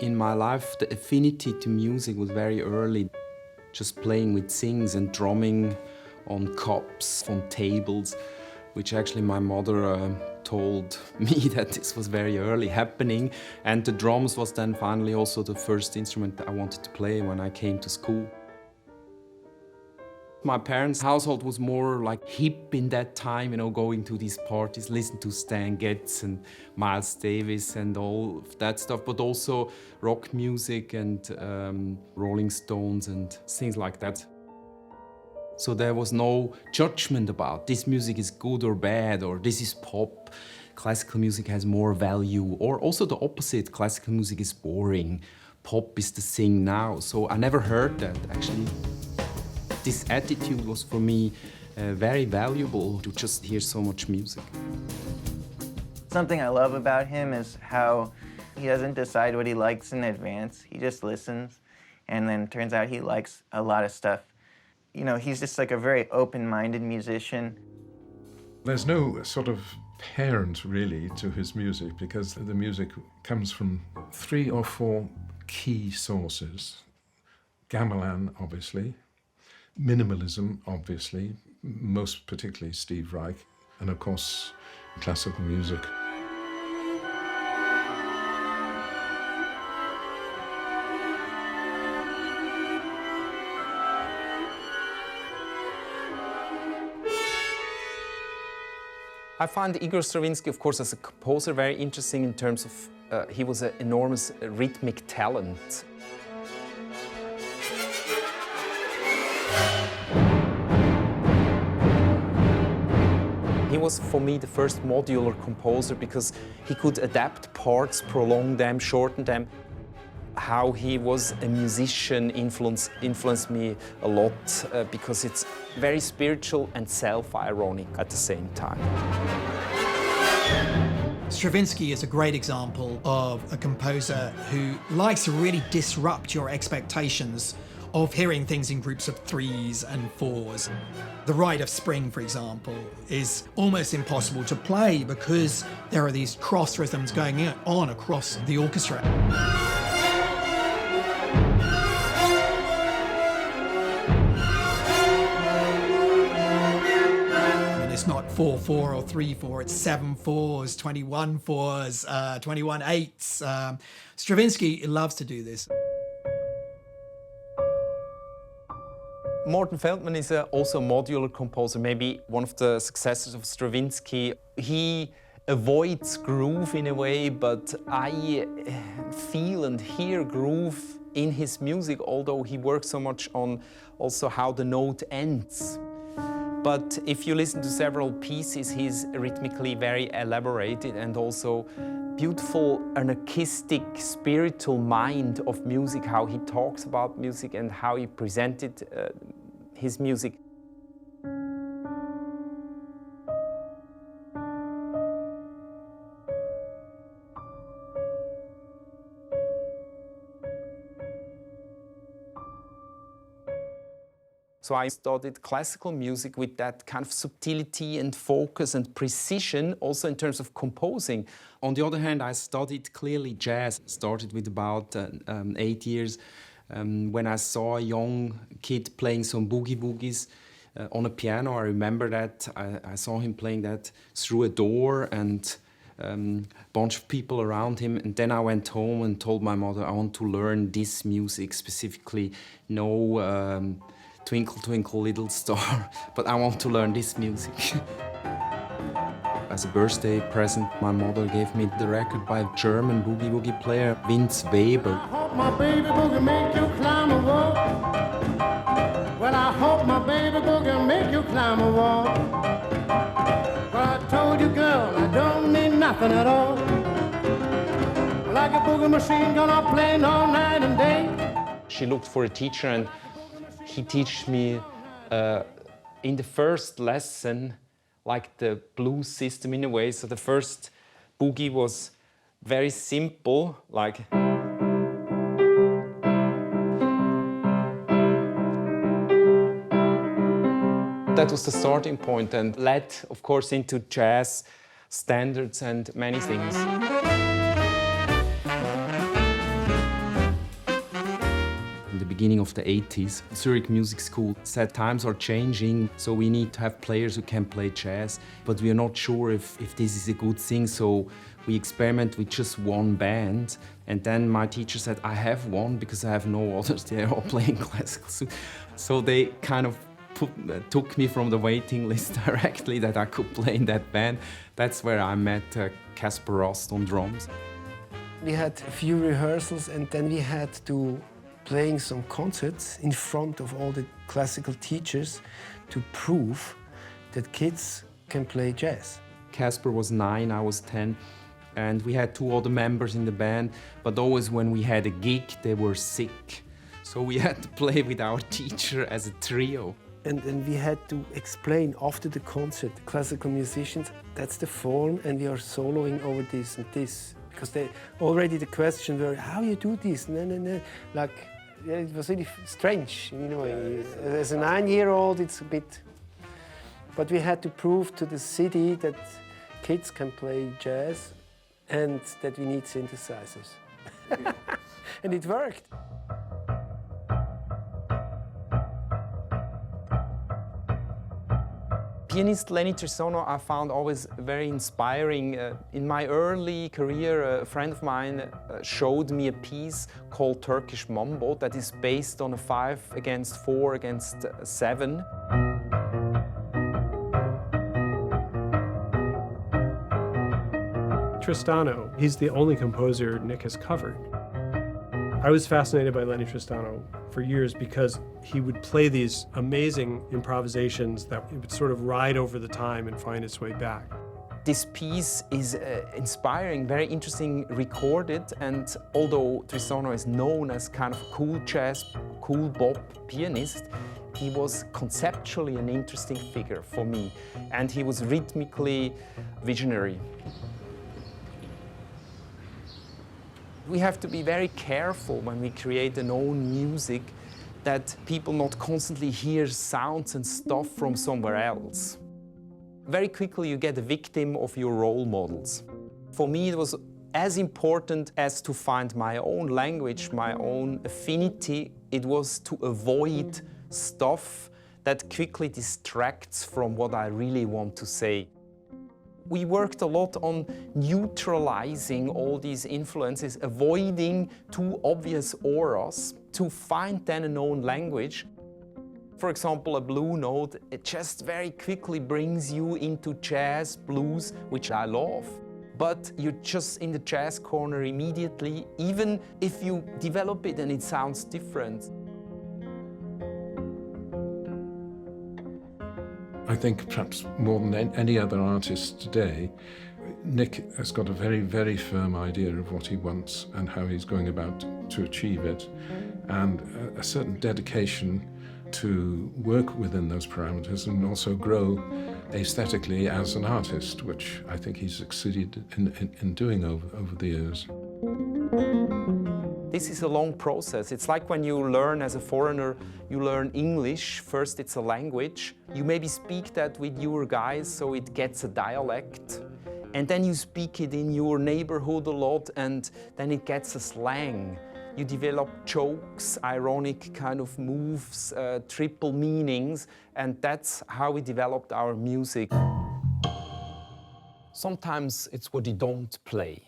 In my life, the affinity to music was very early. Just playing with things and drumming on cups, on tables, which actually my mother told me that this was very early happening. And the drums was then finally also the first instrument that I wanted to play when I came to school. My parents' household was more like hip in that time, you know, going to these parties, listen to Stan Getz and Miles Davis and all of that stuff, but also rock music and Rolling Stones and things like that. So there was no judgment about this music is good or bad, or this is pop. Classical music has more value, or also the opposite, classical music is boring. Pop is the thing now. So I never heard that, actually. This attitude was for me very valuable to just hear so much music. Something I love about him is how he doesn't decide what he likes in advance. He just listens, and then it turns out he likes a lot of stuff. You know, he's just like a very open-minded musician. There's no sort of parent, really, to his music, because the music comes from 3 or 4 key sources. Gamelan, obviously. Minimalism, obviously, most particularly Steve Reich, and of course, classical music. I find Igor Stravinsky, of course, as a composer very interesting in terms of he was an enormous rhythmic talent. He was, for me, the first modular composer because he could adapt parts, prolong them, shorten them. How he was a musician influenced me a lot because it's very spiritual and self-ironic at the same time. Stravinsky is a great example of a composer who likes to really disrupt your expectations of hearing things in groups of 3s and 4s. The Rite of Spring, for example, is almost impossible to play because there are these cross rhythms going on across the orchestra. And it's not 4/4 or 3/4, it's 7/4s, 21/4s, 21/8s. Stravinsky loves to do this. Morten Feldman is also a modular composer, maybe one of the successors of Stravinsky. He avoids groove in a way, but I feel and hear groove in his music, although he works so much on also how the note ends. But if you listen to several pieces, he's rhythmically very elaborated and also beautiful, anarchistic, spiritual mind of music, how he talks about music and how he presented his music. So I studied classical music with that kind of subtlety and focus and precision, also in terms of composing. On the other hand, I studied clearly jazz. Started with about 8 years when I saw a young kid playing some boogie-woogies on a piano. I remember that. I saw him playing that through a door and a bunch of people around him. And then I went home and told my mother, I want to learn this music, specifically no Twinkle, Twinkle, Little Star, but I want to learn this music. As a birthday present, my mother gave me the record by a German boogie-woogie player, Vince Weber. I hope my baby boogie make you climb a wall. Well, I hope my baby boogie make you climb a wall. Well, I told you, girl, I don't need nothing at all. Like a boogie machine gonna play all night and day. She looked for a teacher and he taught me in the first lesson like the blues system in a way. So the first boogie was very simple, like that was the starting point and led, of course, into jazz standards and many things. beginning of the 80s. Zurich Music School said times are changing, so we need to have players who can play jazz, but we are not sure if this is a good thing, so we experiment with just one band. And then my teacher said, I have one because I have no others, they're all playing classical. So they kind of took me from the waiting list directly that I could play in that band. That's where I met Kaspar Rast on drums. We had a few rehearsals and then we had to playing some concerts in front of all the classical teachers to prove that kids can play jazz. Kaspar was 9, I was 10, and we had 2 other members in the band, but always when we had a gig, they were sick. So we had to play with our teacher as a trio. And we had to explain after the concert, the classical musicians, that's the form and we are soloing over this and this. Because already the question were, how you do this? No. Like, yeah, it was really strange, you know. As a 9-year-old, it's a bit... But we had to prove to the city that kids can play jazz and that we need synthesizers. And it worked. Pianist Lenny Trisano I found always very inspiring. In my early career, a friend of mine showed me a piece called Turkish Mambo that is based on a 5 against 4 against 7. Tristano, he's the only composer Nik has covered. I was fascinated by Lenny Tristano for years because he would play these amazing improvisations that would sort of ride over the time and find its way back. This piece is inspiring, very interesting, recorded, and although Tristano is known as kind of cool jazz, cool bop pianist, he was conceptually an interesting figure for me, and he was rhythmically visionary. We have to be very careful when we create an own music that people not constantly hear sounds and stuff from somewhere else. Very quickly you get a victim of your role models. For me it was as important as to find my own language, my own affinity. It was to avoid stuff that quickly distracts from what I really want to say. We worked a lot on neutralizing all these influences, avoiding too obvious auras, to find then a known language. For example, a blue note, it just very quickly brings you into jazz, blues, which I love. But you're just in the jazz corner immediately, even if you develop it and it sounds different. I think perhaps more than any other artist today, Nik has got a very, very firm idea of what he wants and how he's going about to achieve it, and a certain dedication to work within those parameters and also grow aesthetically as an artist, which I think he's succeeded in doing over the years. This is a long process. It's like when you learn as a foreigner, you learn English. First it's a language. You maybe speak that with your guys so it gets a dialect. And then you speak it in your neighborhood a lot and then it gets a slang. You develop jokes, ironic kind of moves, triple meanings, and that's how we developed our music. Sometimes it's what you don't play.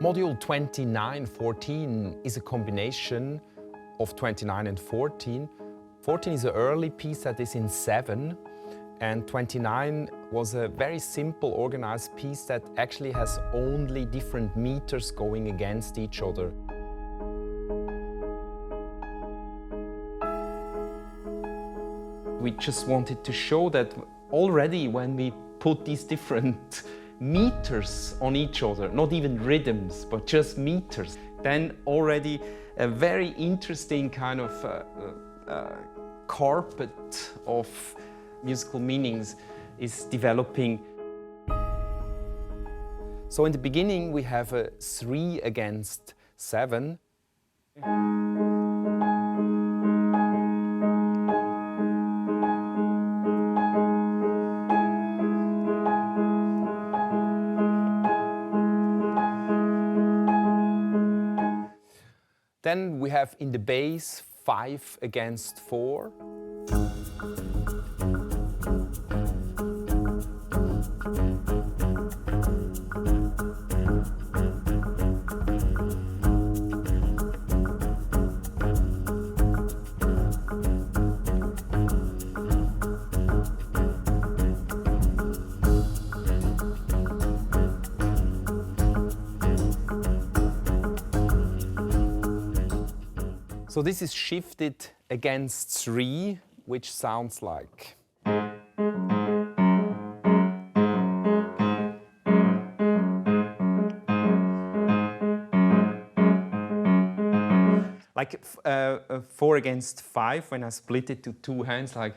Module 29-14 is a combination of 29 and 14. 14 is an early piece that is in 7, and 29 was a very simple organized piece that actually has only different meters going against each other. We just wanted to show that already when we put these different meters on each other, not even rhythms, but just meters, then already a very interesting kind of carpet of musical meanings is developing. So in the beginning we have a 3 against 7. Then we have in the bass 5 against 4. So this is shifted against 3, which sounds like. Like 4 against 5, when I split it to 2 hands, like.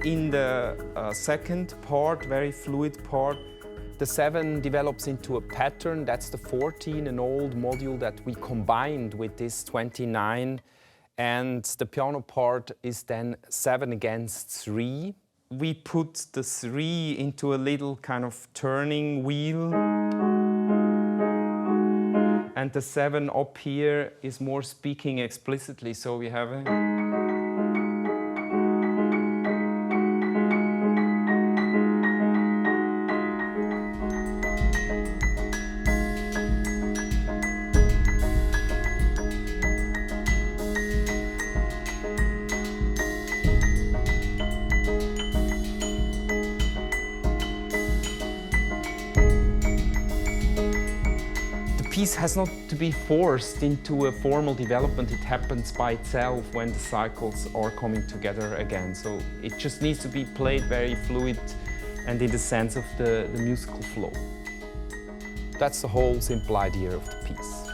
In the second part, very fluid part, the 7 develops into a pattern. That's the 14, an old module that we combined with this 29. And the piano part is then 7 against 3. We put the 3 into a little kind of turning wheel. And the 7 up here is more speaking explicitly. So we have a. The piece has not to be forced into a formal development. It happens by itself when the cycles are coming together again. So it just needs to be played very fluid and in the sense of the musical flow. That's the whole simple idea of the piece.